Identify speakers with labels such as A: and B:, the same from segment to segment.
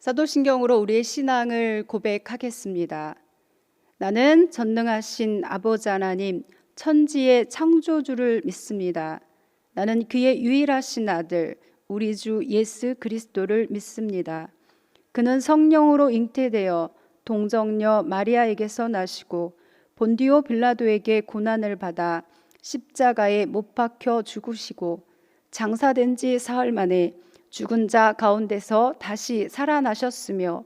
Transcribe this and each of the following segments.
A: 사도신경으로 우리의 신앙을 고백하겠습니다. 나는 전능하신 아버지 하나님, 천지의 창조주를 믿습니다. 나는 그의 유일하신 아들, 우리 주 예수 그리스도를 믿습니다. 그는 성령으로 잉태되어 동정녀 마리아에게서 나시고 본디오 빌라도에게 고난을 받아 십자가에 못 박혀 죽으시고 장사된 지 사흘 만에 죽은 자 가운데서 다시 살아나셨으며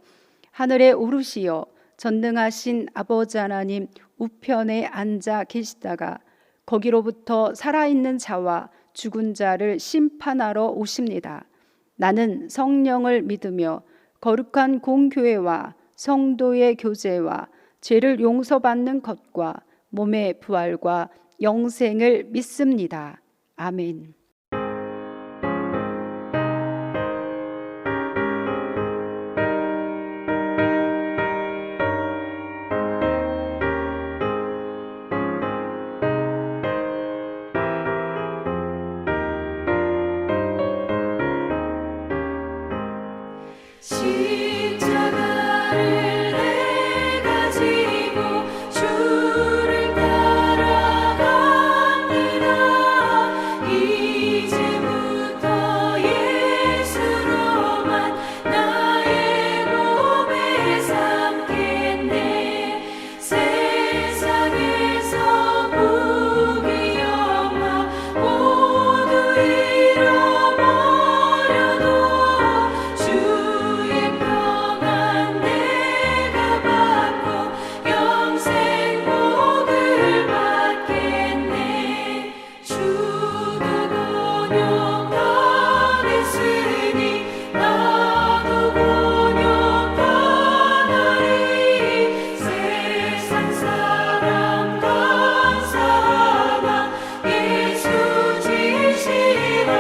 A: 하늘에 오르시어 전능하신 아버지 하나님 우편에 앉아 계시다가 거기로부터 살아있는 자와 죽은 자를 심판하러 오십니다. 나는 성령을 믿으며 거룩한 공교회와 성도의 교제와 죄를 용서받는 것과 몸의 부활과 영생을 믿습니다. 아멘.
B: 십자가를 내가 지고 주를 따라갑니다. 이제부터 예수로만 나의 몸에 삼겠네. 세상에서 부귀 영화 모두 잃어버려도 주의 평안 내가 받고 영생 복을 받겠네. 주도 곤욕당했으니 나도 곤욕당하리. 세상 사람 감사하나 예수 진실합니다.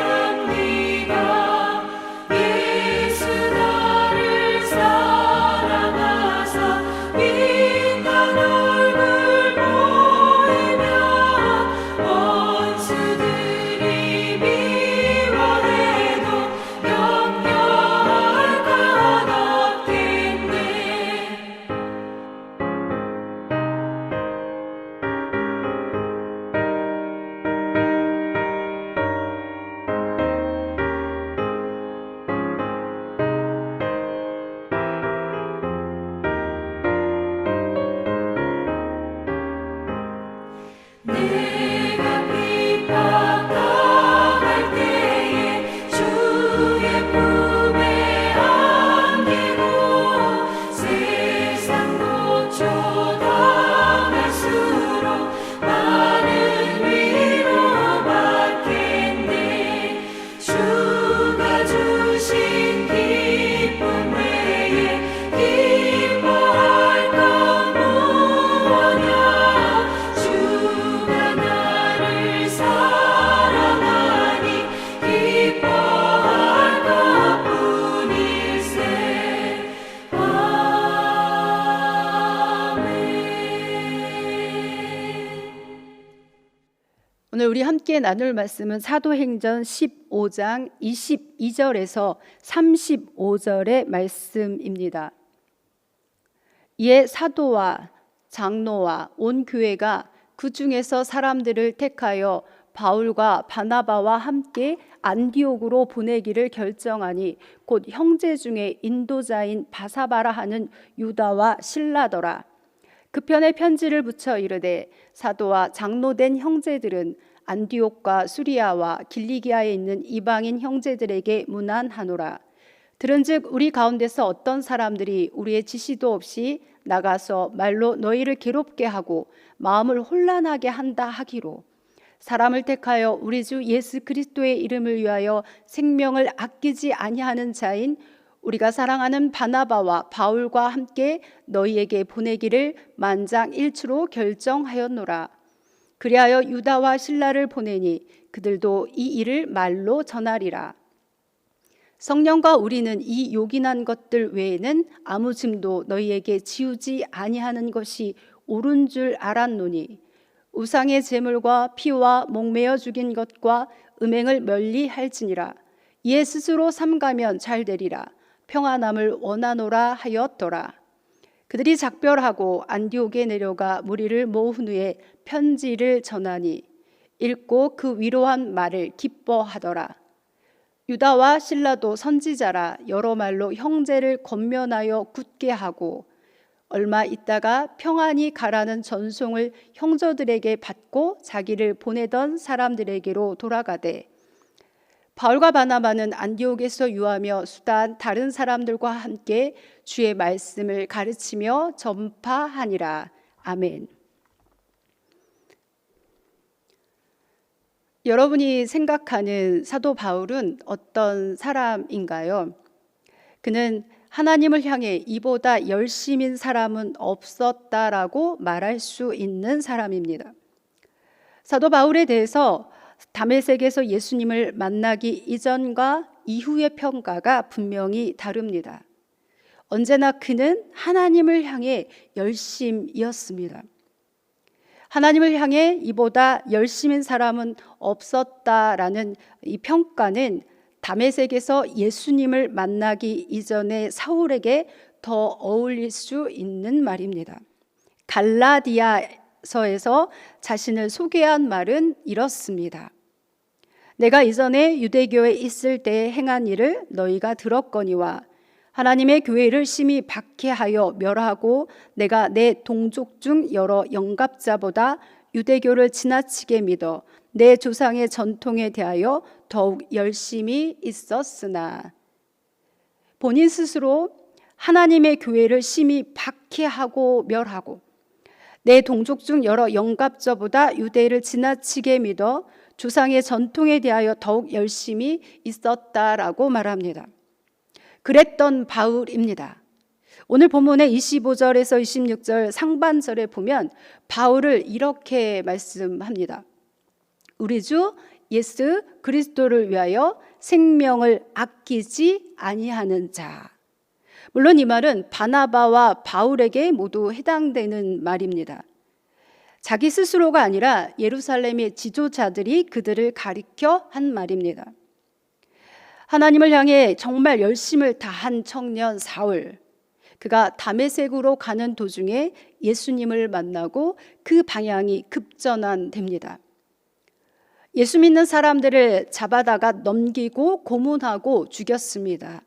B: 예수 나를 사랑하사 빛난 얼굴 보이면 원수들이 미워해도 염려할 것 없겠네. 내가 핍박당할 때에 주의 품에 안기고 세상 고초당할수록 많은 위로 받겠네. 주가 주신 기쁨 외에 기뻐할 것 무엇냐. 주가 나를 사랑하니 기뻐할 것뿐일세. 아멘.
A: 오늘 우리 함께 나눌 말씀은 사도행전 15장 22절에서 35절의 말씀입니다. 이에 사도와 장로와 온 교회가 그 중에서 사람들을 택하여 바울과 바나바와 함께 안디옥으로 보내기를 결정하니 곧 형제 중에 인도자인 바사바라 하는 유다와 실라더라. 그 편에 편지를 붙여 이르되 사도와 장로된 형제들은 안디옥과 수리아와 길리기아에 있는 이방인 형제들에게 문안하노라. 들은즉 우리 가운데서 어떤 사람들이 우리의 지시도 없이 나가서 말로 너희를 괴롭게 하고 마음을 혼란하게 한다 하기로 사람을 택하여 우리 주 예수 그리스도의 이름을 위하여 생명을 아끼지 아니하는 자인 우리가 사랑하는 바나바와 바울과 함께 너희에게 보내기를 만장일치로 결정하였노라. 그리하여 유다와 실라를 보내니 그들도 이 일을 말로 전하리라. 성령과 우리는 이 요긴한 것들 외에는 아무 짐도 너희에게 지우지 아니하는 것이 옳은 줄 알았노니 우상의 제물과 피와 목매어 죽인 것과 음행을 멀리할지니라. 이에 스스로 삼가면 잘 되리라. 평안함을 원하노라 하였더라. 그들이 작별하고 안디옥에 내려가 무리를 모은 후에 편지를 전하니 읽고 그 위로한 말을 기뻐하더라. 유다와 실라도 선지자라 여러 말로 형제를 권면하여 굳게 하고 얼마 있다가 평안히 가라는 전송을 형제들에게 받고 자기를 보내던 사람들에게로 돌아가되 바울과 바나바는 안디옥에서 유하며 수단 다른 사람들과 함께 주의 말씀을 가르치며 전파하니라. 아멘. 여러분이 생각하는 사도 바울은 어떤 사람인가요? 그는 하나님을 향해 이보다 열심인 사람은 없었다라고 말할 수 있는 사람입니다. 사도 바울에 대해서 다메섹에서 예수님을 만나기 이전과 이후의 평가가 분명히 다릅니다. 언제나 그는 하나님을 향해 열심이었습니다. 하나님을 향해 이보다 열심인 사람은 없었다라는 이 평가는 다메섹에서 예수님을 만나기 이전에 사울에게 더 어울릴 수 있는 말입니다. 갈라디아서에서 자신을 소개한 말은 이렇습니다. 내가 이전에 유대교에 있을 때 행한 일을 너희가 들었거니와 하나님의 교회를 심히 박해하여 멸하고 내가 내 동족 중 여러 영갑자보다 유대교를 지나치게 믿어 내 조상의 전통에 대하여 더욱 열심히 있었으나 본인 스스로 하나님의 교회를 심히 박해하고 멸하고 내 동족 중 여러 영갑자보다 유대를 지나치게 믿어 조상의 전통에 대하여 더욱 열심히 있었다라고 말합니다. 그랬던 바울입니다. 오늘 본문의 25절에서 26절 상반절에 보면 바울을 이렇게 말씀합니다. 우리 주 예수 그리스도를 위하여 생명을 아끼지 아니하는 자. 물론 이 말은 바나바와 바울에게 모두 해당되는 말입니다. 자기 스스로가 아니라 예루살렘의 지도자들이 그들을 가리켜 한 말입니다. 하나님을 향해 정말 열심을 다한 청년 사울, 그가 다메섹으로 가는 도중에 예수님을 만나고 그 방향이 급전환됩니다. 예수 믿는 사람들을 잡아다가 넘기고 고문하고 죽였습니다.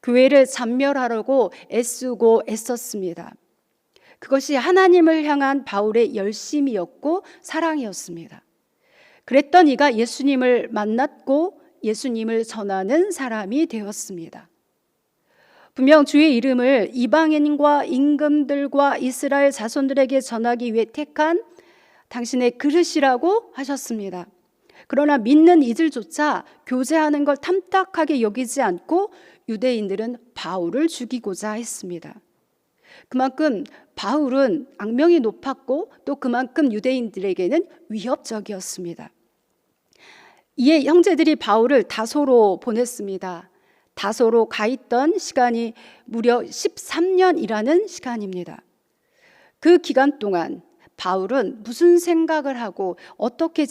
A: 교회를 잔멸하려고 애쓰고 애썼습니다. 그것이 하나님을 향한 바울의 열심이었고 사랑이었습니다. 그랬던 이가 예수님을 만났고 예수님을 전하는 사람이 되었습니다. 분명 주의 이름을 이방인과 임금들과 이스라엘 자손들에게 전하기 위해 택한 당신의 그릇이라고 하셨습니다. 그러나 믿는 이들조차 교제하는 걸 탐탁하게 여기지 않고 유대인들은 바울을 죽이고자 했습니다. 그만큼 바울은 악명이 높았고 또 그만큼 유대인들에게는 위협적이었습니다. 이에 형제들이 바울을 다소로 보냈습니다. 다소로 가 있던 시간이 무려 13년이라는 시간입니다. 그 기간 동안 바울은 무슨 생각을 하고 어떻게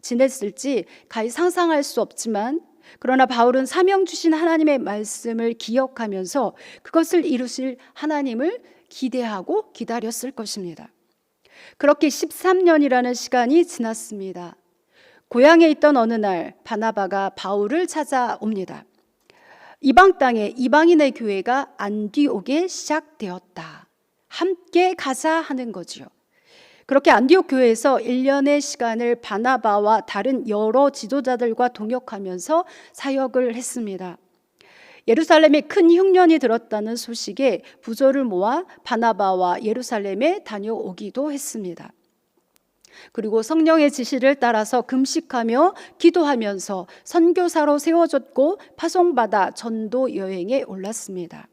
A: 지냈을지 가히 상상할 수 없지만 그러나 바울은 사명 주신 하나님의 말씀을 기억하면서 그것을 이루실 하나님을 기대하고 기다렸을 것입니다. 그렇게 13년이라는 시간이 지났습니다. 고향에 있던 어느 날 바나바가 바울을 찾아옵니다. 이방 땅에 이방인의 교회가 안디옥에 시작되었다. 함께 가자 하는 거지요. 그렇게 안디옥 교회에서 1년의 시간을 바나바와 다른 여러 지도자들과 동역하면서 사역을 했습니다. 예루살렘에 큰 흉년이 들었다는 소식에 부조를 모아 바나바와 예루살렘에 다녀오기도 했습니다. 그리고 성령의 지시를 따라서 금식하며 기도하면서 선교사로 세워졌고 파송받아 전도 여행에 올랐습니다.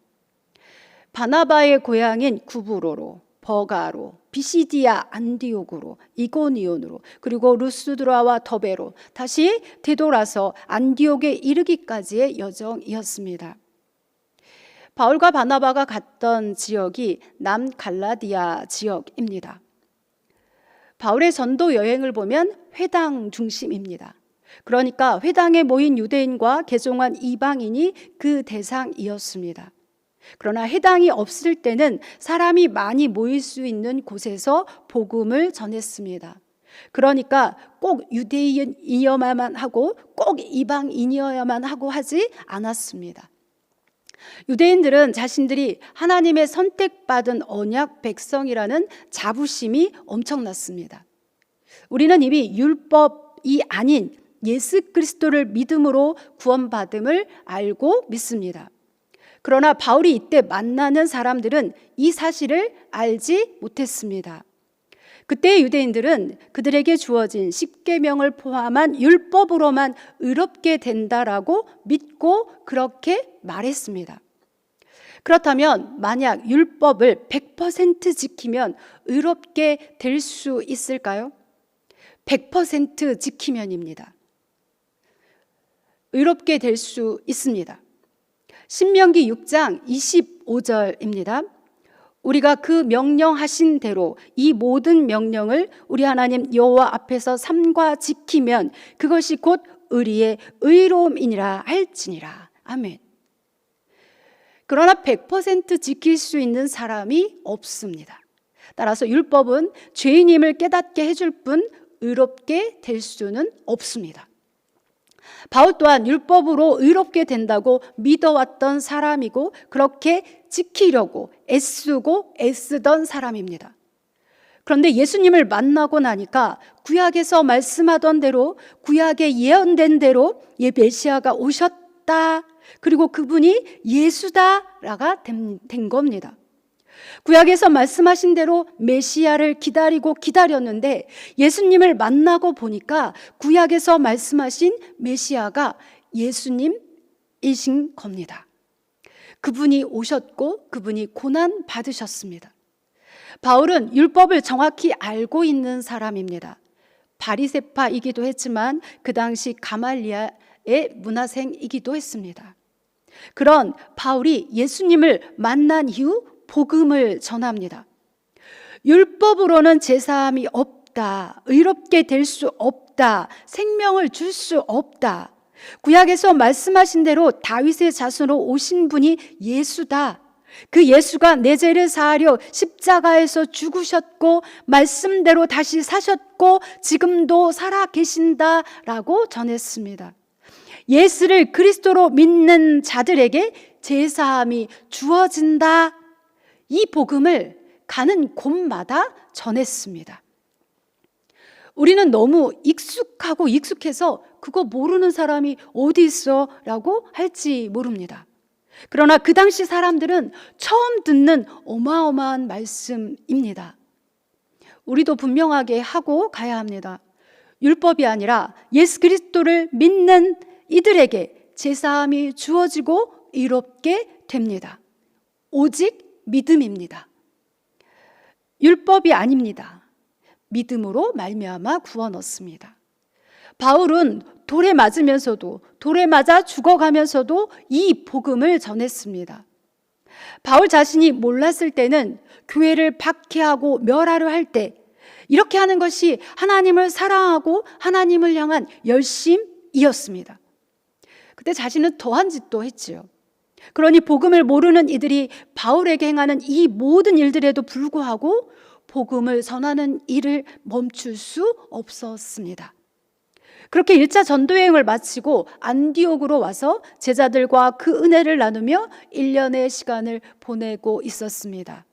A: 바나바의 고향인 구브로로, 버가로, 비시디아 안디옥으로, 이고니온으로, 그리고 루스드라와 더베로 다시 되돌아서 안디옥에 이르기까지의 여정이었습니다. 바울과 바나바가 갔던 지역이 남갈라디아 지역입니다. 바울의 전도 여행을 보면 회당 중심입니다. 그러니까 회당에 모인 유대인과 개종한 이방인이 그 대상이었습니다. 그러나 회당이 없을 때는 사람이 많이 모일 수 있는 곳에서 복음을 전했습니다. 그러니까 꼭 유대인이어야만 하고 꼭 이방인이어야만 하고 하지 않았습니다. 유대인들은 자신들이 하나님의 선택받은 언약 백성이라는 자부심이 엄청났습니다. 우리는 이미 율법이 아닌 예수 그리스도를 믿음으로 구원받음을 알고 믿습니다. 그러나 바울이 이때 만나는 사람들은 이 사실을 알지 못했습니다. 그때 유대인들은 그들에게 주어진 십계명을 포함한 율법으로만 의롭게 된다라고 믿고 그렇게 말했습니다. 그렇다면 만약 율법을 100% 지키면 의롭게 될 수 있을까요? 100% 지키면입니다. 의롭게 될 수 있습니다. 신명기 6장 25절입니다. 우리가 그 명령하신 대로 이 모든 명령을 우리 하나님 여호와 앞에서 삼가 지키면 그것이 곧 의리의 의로움이니라 할지니라. 아멘. 그러나 100% 지킬 수 있는 사람이 없습니다. 따라서 율법은 죄인임을 깨닫게 해줄 뿐 의롭게 될 수는 없습니다. 바울 또한 율법으로 의롭게 된다고 믿어왔던 사람이고 그렇게 지키려고 애쓰고 애쓰던 사람입니다. 그런데 예수님을 만나고 나니까 구약에서 말씀하던 대로 구약에 예언된 대로 메시아가 오셨다. 그리고 그분이 예수다라가 된 겁니다. 구약에서 말씀하신 대로 메시아를 기다렸는데 예수님을 만나고 보니까 구약에서 말씀하신 메시아가 예수님이신 겁니다. 그분이 오셨고 그분이 고난 받으셨습니다. 바울은 율법을 정확히 알고 있는 사람입니다. 바리새파이기도 했지만 그 당시 가말리엘의 문화생이기도 했습니다. 그런 바울이 예수님을 만난 이후 복음을 전합니다. 율법으로는 제사함이 없다. 의롭게 될 수 없다. 생명을 줄 수 없다. 구약에서 말씀하신 대로 다윗의 자손으로 오신 분이 예수다. 그 예수가 내 죄를 사하려 십자가에서 죽으셨고 말씀대로 다시 사셨고 지금도 살아 계신다라고 전했습니다. 예수를 그리스도로 믿는 자들에게 제사함이 주어진다. 이 복음을 가는 곳마다 전했습니다. 우리는 너무 익숙해서 그거 모르는 사람이 어디 있어? 라고 할지 모릅니다. 그러나 그 당시 사람들은 처음 듣는 어마어마한 말씀입니다. 우리도 분명하게 하고 가야 합니다. 율법이 아니라 예수 그리스도를 믿는 이들에게 제사함이 주어지고 의롭게 됩니다. 오직 믿음입니다. 율법이 아닙니다. 믿음으로 말미암아 구원 얻습니다. 바울은 돌에 맞아 죽어가면서도 이 복음을 전했습니다. 바울 자신이 몰랐을 때는 교회를 박해하고 멸하려 할 때 이렇게 하는 것이 하나님을 사랑하고 하나님을 향한 열심이었습니다. 그때 자신은 더한 짓도 했지요. 그러니 복음을 모르는 이들이 바울에게 행하는 이 모든 일들에도 불구하고 복음을 전하는 일을 멈출 수 없었습니다. 그렇게 1차 전도여행을 마치고 안디옥으로 와서 제자들과 그 은혜를 나누며 1년의 시간을 보내고 있었습니다.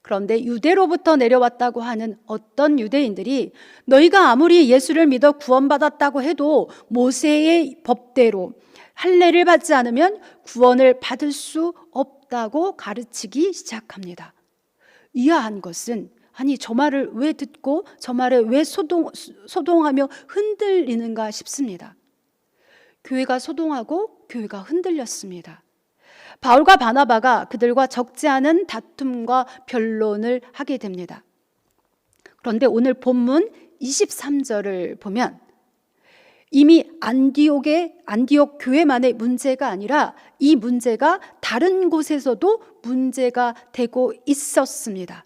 A: 그런데 유대로부터 내려왔다고 하는 어떤 유대인들이 너희가 아무리 예수를 믿어 구원받았다고 해도 모세의 법대로 할례를 받지 않으면 구원을 받을 수 없다고 가르치기 시작합니다. 이해한 것은 아니 저 말을 왜 듣고 저 말에 왜 소동하며 흔들리는가 싶습니다. 교회가 소동하고 교회가 흔들렸습니다. 바울과 바나바가 그들과 적지 않은 다툼과 변론을 하게 됩니다. 그런데 오늘 본문 23절을 보면 이미 안디옥 교회만의 문제가 아니라 이 문제가 다른 곳에서도 문제가 되고 있었습니다.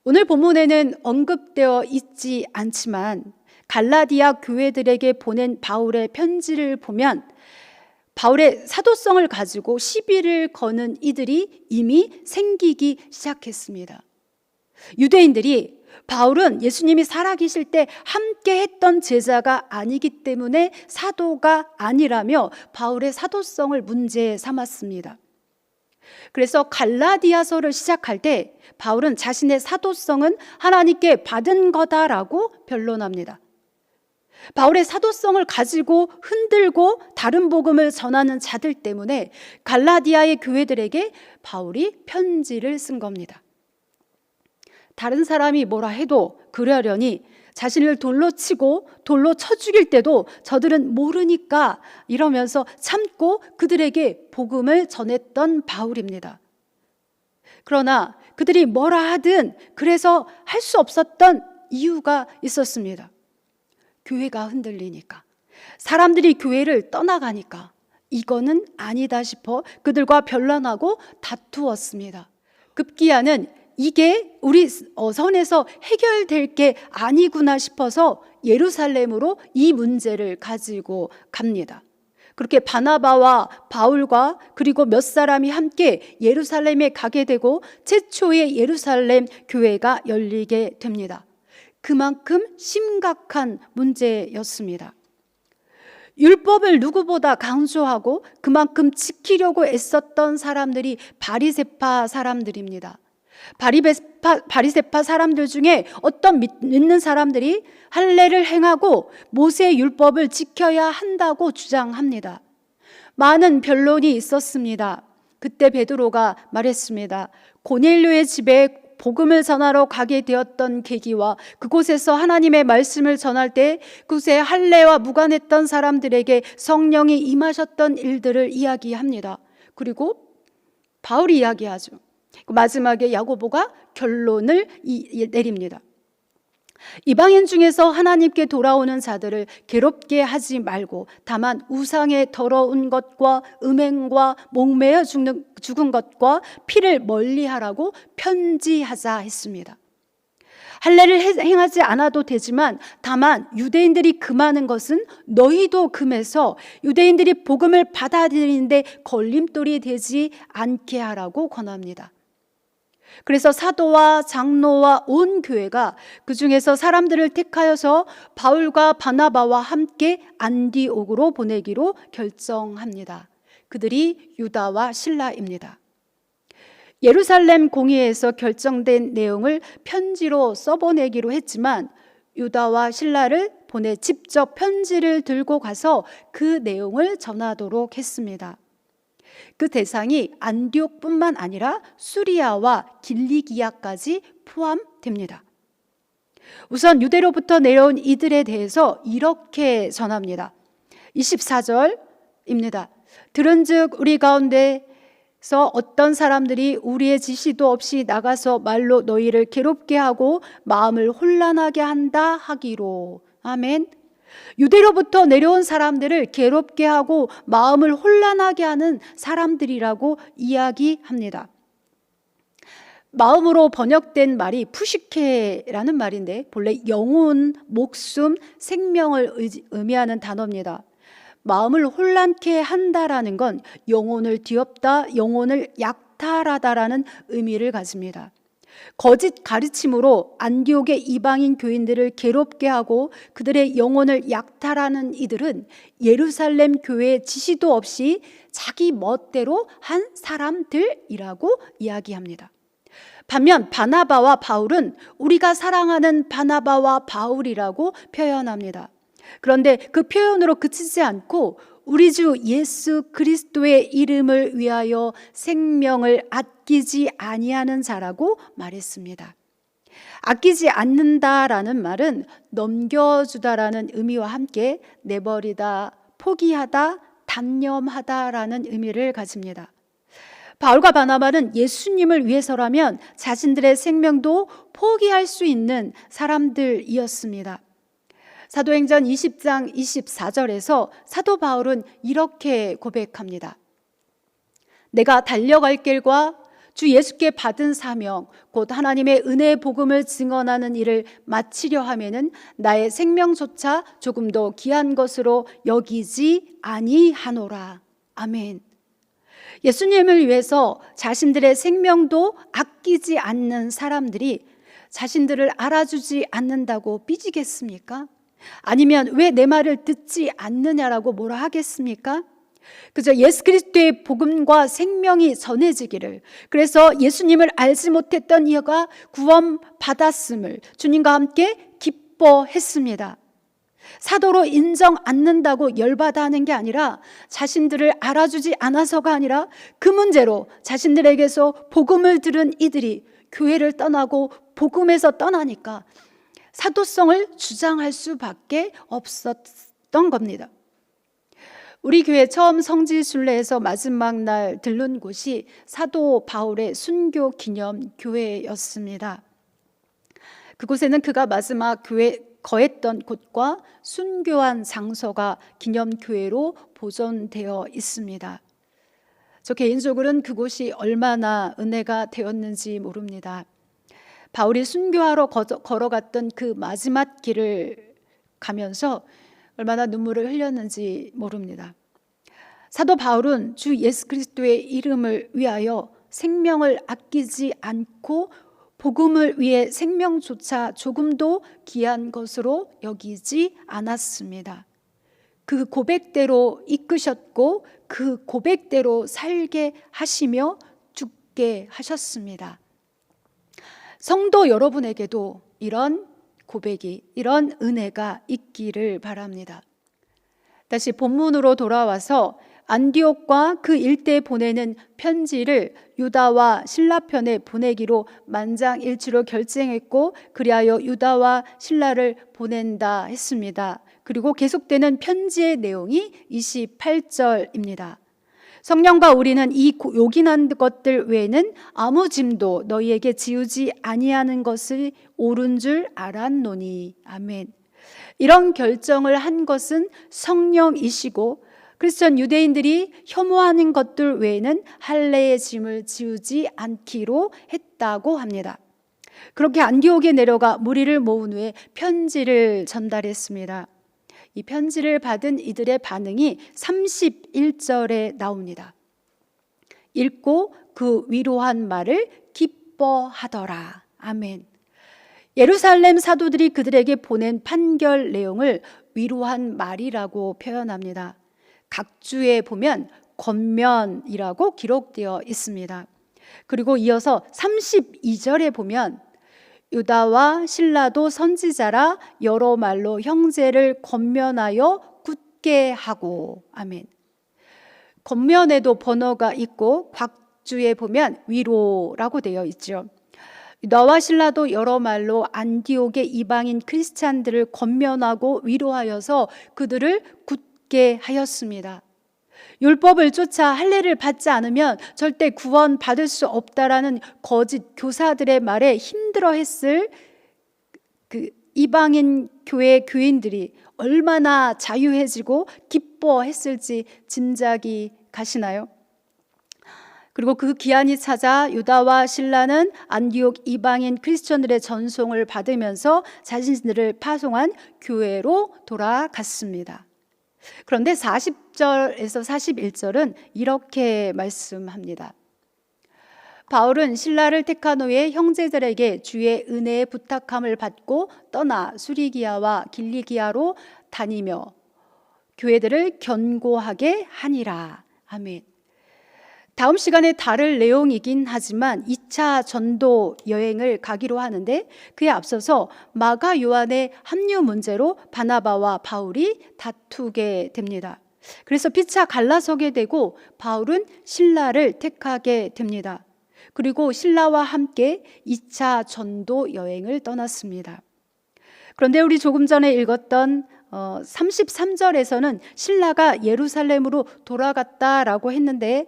A: 오늘 본문에는 언급되어 있지 않지만 갈라디아 교회들에게 보낸 바울의 편지를 보면 바울의 사도성을 가지고 시비를 거는 이들이 이미 생기기 시작했습니다. 유대인들이 바울은 예수님이 살아계실 때 함께 했던 제자가 아니기 때문에 사도가 아니라며 바울의 사도성을 문제 삼았습니다. 그래서 갈라디아서를 시작할 때 바울은 자신의 사도성은 하나님께 받은 거다라고 변론합니다. 바울의 사도성을 가지고 흔들고 다른 복음을 전하는 자들 때문에 갈라디아의 교회들에게 바울이 편지를 쓴 겁니다. 다른 사람이 뭐라 해도 그러려니 자신을 돌로 치고 돌로 쳐 죽일 때도 저들은 모르니까 이러면서 참고 그들에게 복음을 전했던 바울입니다. 그러나 그들이 뭐라 하든 그래서 할 수 없었던 이유가 있었습니다. 교회가 흔들리니까, 사람들이 교회를 떠나가니까 이거는 아니다 싶어 그들과 변론하고 다투었습니다. 급기야는 이게 우리 선에서 해결될 게 아니구나 싶어서 예루살렘으로 이 문제를 가지고 갑니다. 그렇게 바나바와 바울과 그리고 몇 사람이 함께 예루살렘에 가게 되고 최초의 예루살렘 교회가 열리게 됩니다. 그만큼 심각한 문제였습니다. 율법을 누구보다 강조하고 그만큼 지키려고 애썼던 사람들이 바리새파 사람들입니다. 바리새파 사람들 중에 어떤 믿는 사람들이 할례를 행하고 모세의 율법을 지켜야 한다고 주장합니다. 많은 변론이 있었습니다. 그때 베드로가 말했습니다. 고넬료의 집에 복음을 전하러 가게 되었던 계기와 그곳에서 하나님의 말씀을 전할 때 그곳에 할례와 무관했던 사람들에게 성령이 임하셨던 일들을 이야기합니다. 그리고 바울이 이야기하죠. 마지막에 야고보가 결론을 내립니다. 이방인 중에서 하나님께 돌아오는 자들을 괴롭게 하지 말고 다만 우상의 더러운 것과 음행과 목매어 죽은 것과 피를 멀리하라고 편지하자 했습니다. 할례를 행하지 않아도 되지만 다만 유대인들이 금하는 것은 너희도 금해서 유대인들이 복음을 받아들이는데 걸림돌이 되지 않게 하라고 권합니다. 그래서 사도와 장로와 온 교회가 그 중에서 사람들을 택하여서 바울과 바나바와 함께 안디옥으로 보내기로 결정합니다. 그들이 유다와 실라입니다. 예루살렘 공의회에서 결정된 내용을 편지로 써보내기로 했지만 유다와 실라를 보내 직접 편지를 들고 가서 그 내용을 전하도록 했습니다. 그 대상이 안디옥뿐만 아니라 수리아와 길리기아까지 포함됩니다. 우선 유대로부터 내려온 이들에 대해서 이렇게 전합니다. 24절입니다. 들은즉 우리 가운데서 어떤 사람들이 우리의 지시도 없이 나가서 말로 너희를 괴롭게 하고 마음을 혼란하게 한다 하기로. 아멘. 유대로부터 내려온 사람들을 괴롭게 하고 마음을 혼란하게 하는 사람들이라고 이야기합니다. 마음으로 번역된 말이 푸시케라는 말인데 본래 영혼, 목숨, 생명을 의미하는 단어입니다. 마음을 혼란케 한다라는 건 영혼을 뒤엎다, 영혼을 약탈하다라는 의미를 가집니다. 거짓 가르침으로 안디옥의 이방인 교인들을 괴롭게 하고 그들의 영혼을 약탈하는 이들은 예루살렘 교회의 지시도 없이 자기 멋대로 한 사람들이라고 이야기합니다. 반면 바나바와 바울은 우리가 사랑하는 바나바와 바울이라고 표현합니다. 그런데 그 표현으로 그치지 않고 우리 주 예수 그리스도의 이름을 위하여 생명을 아끼지 아니하는 자라고 말했습니다. 아끼지 않는다라는 말은 넘겨주다라는 의미와 함께 내버리다, 포기하다, 단념하다라는 의미를 가집니다. 바울과 바나바는 예수님을 위해서라면 자신들의 생명도 포기할 수 있는 사람들이었습니다. 사도행전 20장 24절에서 사도 바울은 이렇게 고백합니다. 내가 달려갈 길과 주 예수께 받은 사명, 곧 하나님의 은혜의 복음을 증언하는 일을 마치려 하면은 나의 생명조차 조금 더 귀한 것으로 여기지 아니하노라. 아멘. 예수님을 위해서 자신들의 생명도 아끼지 않는 사람들이 자신들을 알아주지 않는다고 삐지겠습니까? 아니면 왜 내 말을 듣지 않느냐라고 뭐라 하겠습니까? 그저 예수 그리스도의 복음과 생명이 전해지기를, 그래서 예수님을 알지 못했던 이가 구원받았음을 주님과 함께 기뻐했습니다. 사도로 인정 않는다고 열받아 하는 게 아니라 자신들을 알아주지 않아서가 아니라 그 문제로 자신들에게서 복음을 들은 이들이 교회를 떠나고 복음에서 떠나니까 사도성을 주장할 수밖에 없었던 겁니다. 우리 교회 처음 성지순례에서 마지막 날 들른 곳이 사도 바울의 순교 기념 교회였습니다. 그곳에는 그가 마지막 교회 거했던 곳과 순교한 장소가 기념교회로 보존되어 있습니다. 저 개인적으로는 그곳이 얼마나 은혜가 되었는지 모릅니다. 바울이 순교하러 걸어갔던 그 마지막 길을 가면서 얼마나 눈물을 흘렸는지 모릅니다. 사도 바울은 주 예수 그리스도의 이름을 위하여 생명을 아끼지 않고 복음을 위해 생명조차 조금도 귀한 것으로 여기지 않았습니다. 그 고백대로 이끄셨고 그 고백대로 살게 하시며 죽게 하셨습니다. 성도 여러분에게도 이런 고백이, 이런 은혜가 있기를 바랍니다. 다시 본문으로 돌아와서 안디옥과 그 일대에 보내는 편지를 유다와 신라편에 보내기로 만장일치로 결정했고, 그리하여 유다와 신라를 보낸다 했습니다. 그리고 계속되는 편지의 내용이 28절입니다. 성령과 우리는 이 요긴한 것들 외에는 아무 짐도 너희에게 지우지 아니하는 것을 옳은 줄 알았노니. 아멘. 이런 결정을 한 것은 성령이시고 크리스천 유대인들이 혐오하는 것들 외에는 할례의 짐을 지우지 않기로 했다고 합니다. 그렇게 안디옥에 내려가 무리를 모은 후에 편지를 전달했습니다. 이 편지를 받은 이들의 반응이 31절에 나옵니다. 읽고 그 위로한 말을 기뻐하더라. 아멘. 예루살렘 사도들이 그들에게 보낸 판결 내용을 위로한 말이라고 표현합니다. 각주에 보면 권면이라고 기록되어 있습니다. 그리고 이어서 32절에 보면 유다와 신라도 선지자라 여러 말로 형제를 권면하여 굳게 하고. 아멘. 권면에도 번호가 있고 곽주에 보면 위로라고 되어 있죠. 유다와 신라도 여러 말로 안디옥의 이방인 크리스찬들을 권면하고 위로하여서 그들을 굳게 하였습니다. 율법을 쫓아 할례를 받지 않으면 절대 구원 받을 수 없다라는 거짓 교사들의 말에 힘들어했을 그 이방인 교회 교인들이 얼마나 자유해지고 기뻐했을지 짐작이 가시나요? 그리고 그 기한이 찾아 유다와 신라는 안디옥 이방인 크리스천들의 전송을 받으면서 자신들을 파송한 교회로 돌아갔습니다. 그런데 40절에서 41절은 이렇게 말씀합니다. 바울은 신라를 택한 후에 형제들에게 주의 은혜의 부탁함을 받고 떠나 수리기아와 길리기아로 다니며 교회들을 견고하게 하니라. 아멘. 다음 시간에 다룰 내용이긴 하지만 2차 전도 여행을 가기로 하는데 그에 앞서서 마가 요한의 합류 문제로 바나바와 바울이 다투게 됩니다. 그래서 피차 갈라서게 되고 바울은 신라를 택하게 됩니다. 그리고 신라와 함께 2차 전도 여행을 떠났습니다. 그런데 우리 조금 전에 읽었던 33절에서는 신라가 예루살렘으로 돌아갔다라고 했는데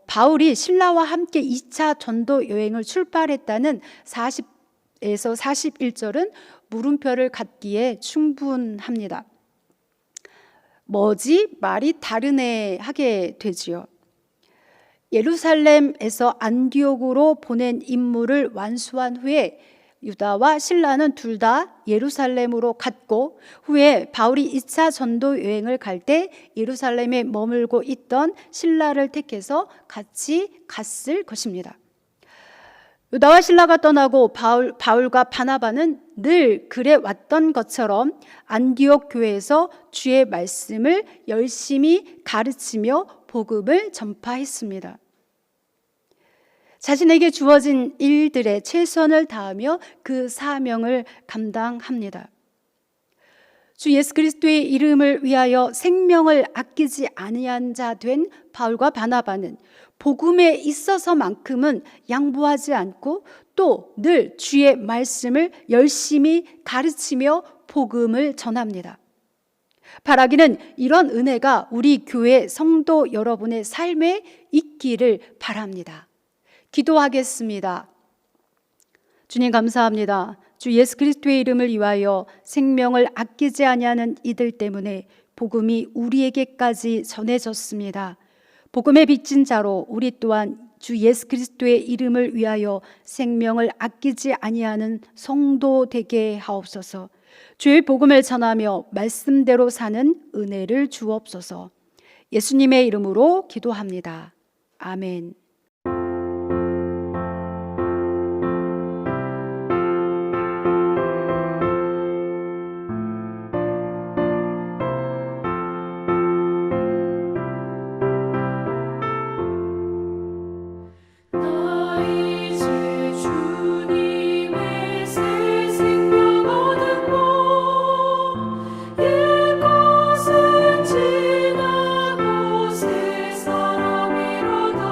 A: 바울이 신라와 함께 2차 전도 여행을 출발했다는 40에서 41절은 물음표를 갖기에 충분합니다. 뭐지? 말이 다르네 하게 되지요. 예루살렘에서 안디옥으로 보낸 임무를 완수한 후에 유다와 실라는 둘 다 예루살렘으로 갔고, 후에 바울이 2차 전도 여행을 갈 때 예루살렘에 머물고 있던 실라를 택해서 같이 갔을 것입니다. 유다와 실라가 떠나고 바울과 바나바는 늘 그래 왔던 것처럼 안디옥 교회에서 주의 말씀을 열심히 가르치며 복음을 전파했습니다. 자신에게 주어진 일들에 최선을 다하며 그 사명을 감당합니다. 주 예수 그리스도의 이름을 위하여 생명을 아끼지 아니한 자 된 바울과 바나바는 복음에 있어서만큼은 양보하지 않고 또 늘 주의 말씀을 열심히 가르치며 복음을 전합니다. 바라기는 이런 은혜가 우리 교회 성도 여러분의 삶에 있기를 바랍니다. 기도하겠습니다. 주님 감사합니다. 주 예수 그리스도의 이름을 위하여 생명을 아끼지 아니하는 이들 때문에 복음이 우리에게까지 전해졌습니다. 복음에 빚진 자로 우리 또한 주 예수 그리스도의 이름을 위하여 생명을 아끼지 아니하는 성도 되게 하옵소서. 주의 복음을 전하며 말씀대로 사는 은혜를 주옵소서. 예수님의 이름으로 기도합니다. 아멘.
B: 나 이제 주님의 새 생명 얻었고 옛것은 지나고 새 사람이로다.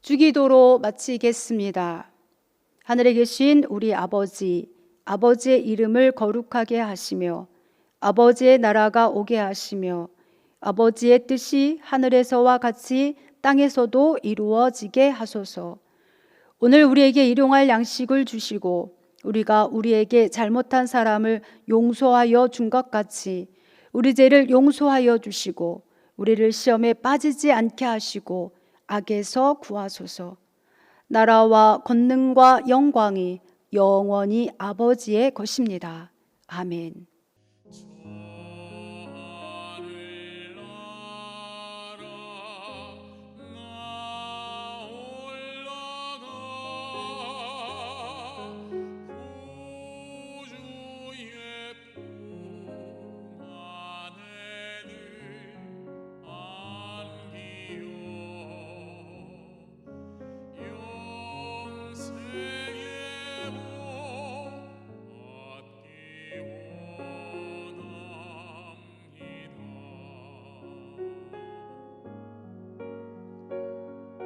A: 주기도로 마치겠습니다. 하늘에 계신 우리 아버지, 아버지의 이름을 거룩하게 하시며 아버지의 나라가 오게 하시며 아버지의 뜻이 하늘에서와 같이 땅에서도 이루어지게 하소서. 오늘 우리에게 일용할 양식을 주시고 우리가 우리에게 잘못한 사람을 용서하여 준 것 같이 우리 죄를 용서하여 주시고 우리를 시험에 빠지지 않게 하시고 악에서 구하소서. 나라와 권능과 영광이 영원히 아버지의 것입니다. 아멘.